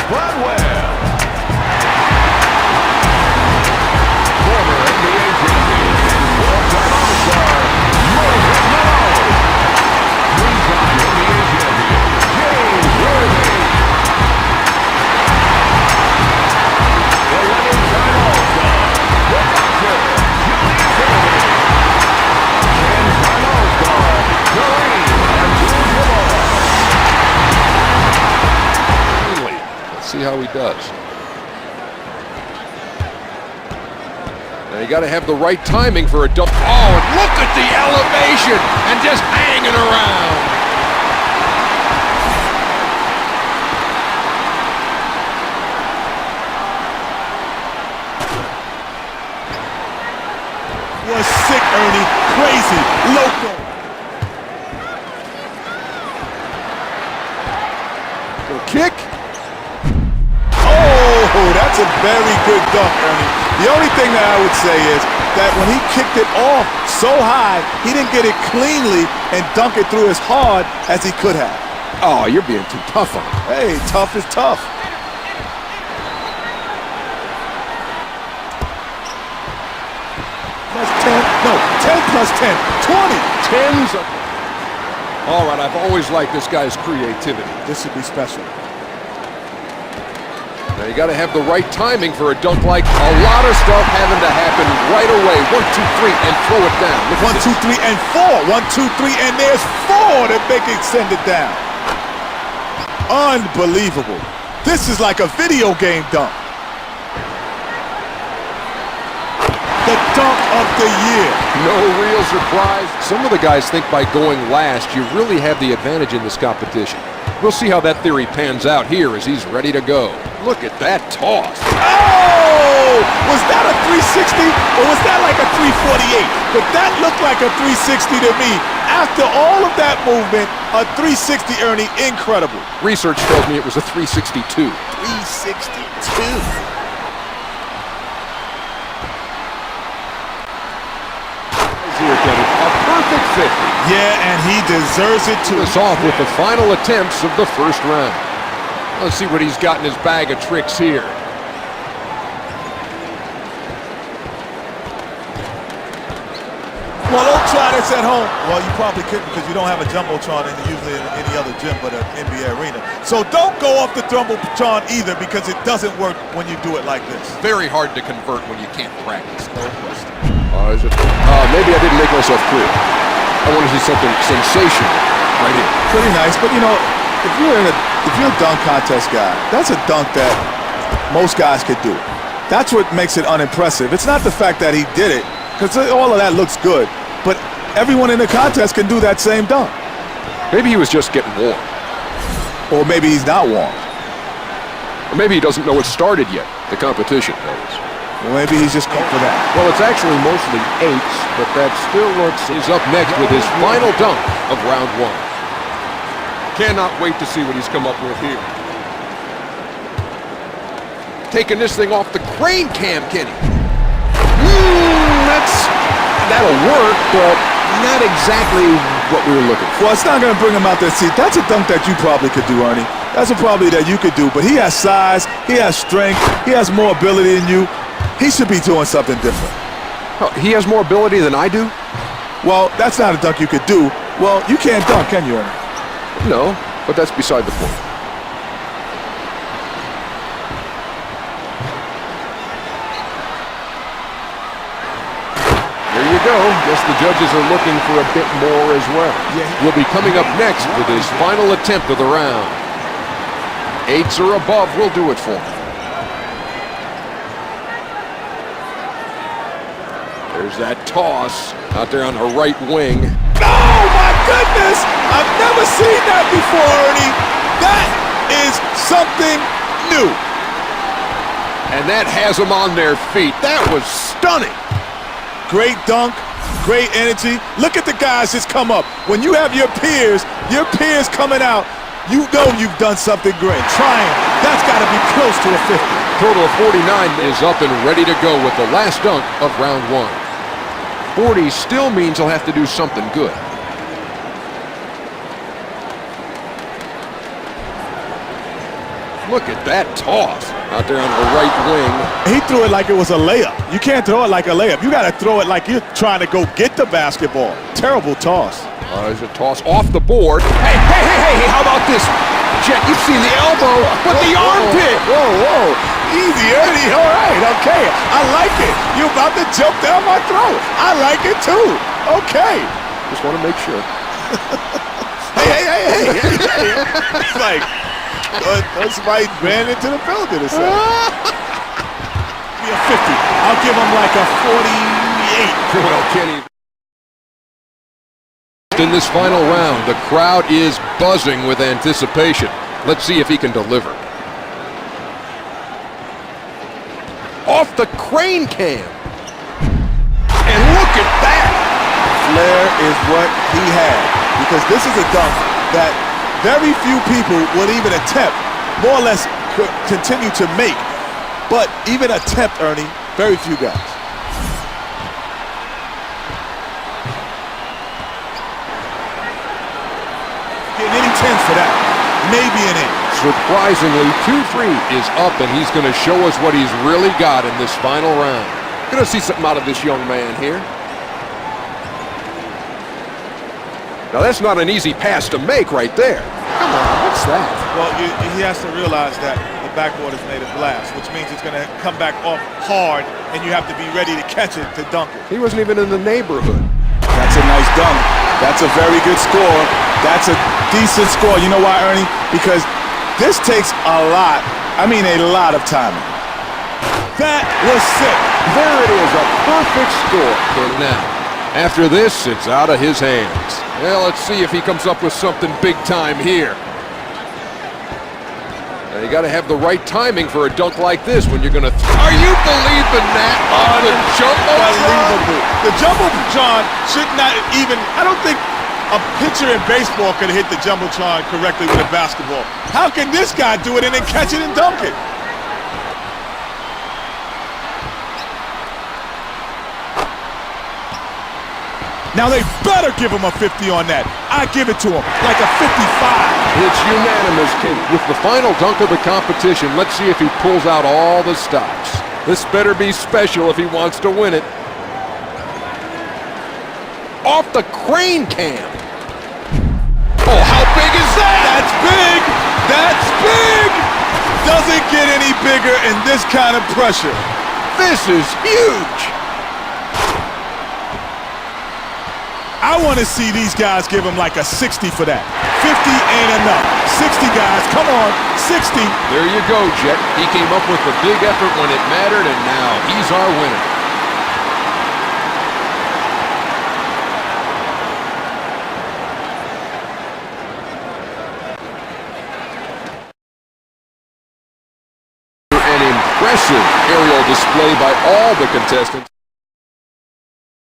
Gladwell. Former NBA champion and four-time All-Star, Moses Malone. Three-time NBA champion, James Worthy. 11-time All-Star, the boxer, Julius Erving. 10-time All-Star, Kareem Abdul-Jabbar. Let's see how he does. Now you got to have the right timing for a dunk. Oh, and look at the elevation and just hanging around. Was sick, Ernie. Crazy. Loco. Good kick. Oh, that's a very good dunk, Ernie. The only thing that I would say is that when he kicked it off so high, he didn't get it cleanly and dunk it through as hard as he could have. Oh, you're being too tough on him. Hey, tough is tough. Plus 10, no, 10 plus 10, 20. Tens of... All right, I've always liked this guy's creativity. This would be special. Now you got to have the right timing for a dunk like a lot of stuff having to happen right away. 1, 2, 3, and throw it down. Look at 1, 2, 3, and 4. 1, 2, 3, and there's 4 that make it send it down. Unbelievable. This is like a video game dunk. The dunk of the year. No real surprise. Some of the guys think by going last, you really have the advantage in this competition. We'll see how that theory pans out here as he's ready to go. Look at that toss. Oh! Was that a 360 or was that like a 348? But that looked like a 360 to me. After all of that movement, a 360, Ernie, incredible. Research tells me it was a 362. 362. A perfect 50. Yeah, and he deserves it too. Us off with the final attempts of the first round. Let's see what he's got in his bag of tricks here. Well, don't try this at home. Well, you probably couldn't because you don't have a Jumbotron usually in any other gym but an NBA arena. So don't go off the Jumbotron either because it doesn't work when you do it like this. Very hard to convert when you can't practice. No question. Maybe I didn't make myself clear. I want to see something sensational right here. Pretty nice, but you know, if you're a dunk contest guy, that's a dunk that most guys could do. That's what makes it unimpressive. It's not the fact that he did it, because all of that looks good, but everyone in the contest can do that same dunk. Maybe he was just getting warm. Or maybe he's not warm. Or maybe he doesn't know it started yet, the competition, that is. Well, maybe he's just going for that. Well, it's actually mostly 8s, but that still looks... He's up next with his final dunk of round 1. Cannot wait to see what he's come up with here. Taking this thing off the crane cam, Kenny. That'll work, but not exactly what we were looking for. Well, it's not going to bring him out there. See, that's a dunk that you probably could do, Ernie. That's a probably that you could do, but he has size, he has strength, he has more ability than you. He should be doing something different. Oh, he has more ability than I do? Well, that's not a dunk you could do. Well, you can't dunk, can you, Ernie? No, but that's beside the point. There you go. Guess the judges are looking for a bit more as well. Will be coming up next with his final attempt of the round. 8s or above will do it for him. There's that toss out there on the right wing. Oh, my goodness! I've never seen that before, Ernie. That is something new. And that has them on their feet. That was stunning. Great dunk, great energy. Look at the guys just come up. When you have your peers coming out, you know you've done something great. Trying. That's got to be close to a 50. Total of 49 is up and ready to go with the last dunk of round 1. 40 still means he'll have to do something good. Look at that toss out there on the right wing. He threw it like it was a layup. You can't throw it like a layup. You got to throw it like you're trying to go get the basketball. Terrible toss. There's a toss off the board. Hey, how about this? Jet, you've seen the elbow, but the armpit. Whoa. Easy, Ernie. All right, okay. I like it. You're about to jump down my throat. I like it too. Okay. Just want to make sure. Hey. It's like, somebody ran into the building or something. Give me a 50. I'll give him like a 48. Well, Kenny. In this final round, the crowd is buzzing with anticipation. Let's see if he can deliver. Off the crane cam. And look at that. Flair is what he had, because this is a dunk that very few people would even attempt, more or less continue to make. But even attempt, Ernie, very few guys. Getting any 10s for that. Maybe an 8. Surprisingly, 2-3 is up, and he's going to show us what he's really got in this final round. Going to see something out of this young man here. Now, that's not an easy pass to make right there. Come on, what's that? Well, he has to realize that the backboard is made of glass, which means it's going to come back off hard, and you have to be ready to catch it to dunk it. He wasn't even in the neighborhood. That's a nice dunk. That's a very good score. That's a decent score. You know why, Ernie? Because this takes a lot of timing. That was sick. There it is, a perfect score. And now, after this, it's out of his hands. Well, let's see if he comes up with something big time here. Now, you got to have the right timing for a dunk like this when you're going to. Are you believing that? On the Unbelievable. The Jumbotron should not even. I don't think a pitcher in baseball could hit the Jumbotron correctly with a basketball. How can this guy do it and then catch it and dunk it? Now they better give him a 50 on that. I give it to him like a 55. It's unanimous, Kenny. With the final dunk of the competition, let's see if he pulls out all the stops. This better be special if he wants to win it. Off the crane cam. Oh, how big is that? That's big. That's big. Doesn't get any bigger in this kind of pressure. This is huge. I want to see these guys give him like a 60 for that. 50 ain't enough. 60 guys, come on, 60. There you go, Jet. He came up with the big effort when it mattered, and now he's our winner. An impressive aerial display by all the contestants.